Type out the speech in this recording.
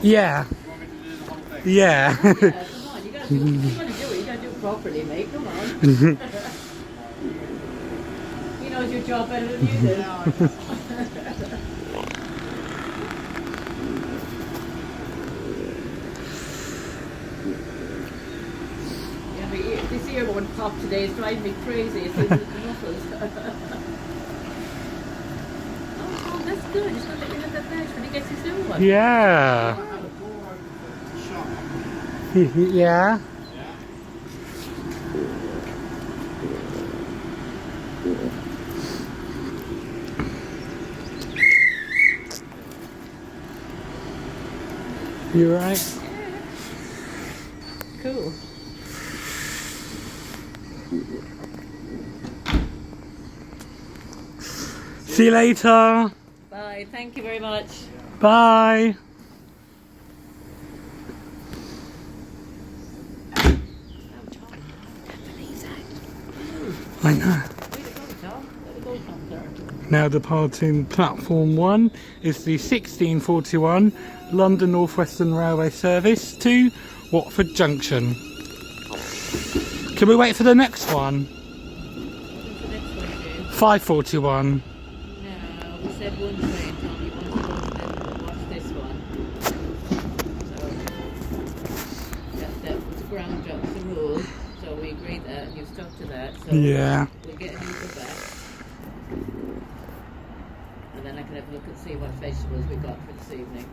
Yeah. Yeah. Come on, you gotta do it. You gotta do it properly, mate. Come on. He knows your job better than you do. Yeah, but this ear one pop today is driving me crazy. It's like the muffles. Oh, that's good. Just gonna let you have that badge when he gets his new one. Yeah. Yeah. You right? Yeah. Cool. See you later. Bye. Thank you very much. Bye. I know. Now departing platform 1 is the 1641 London Northwestern Railway service to Watford Junction. Can we wait for the next one? 541. No, we said one train, Tom. You want to go and watch this one. So that was the ground job's the rule. So we agreed that and you stuck to that. So Yeah. we'll get an Uber back. And then I can have a look and see what vegetables we got for this evening.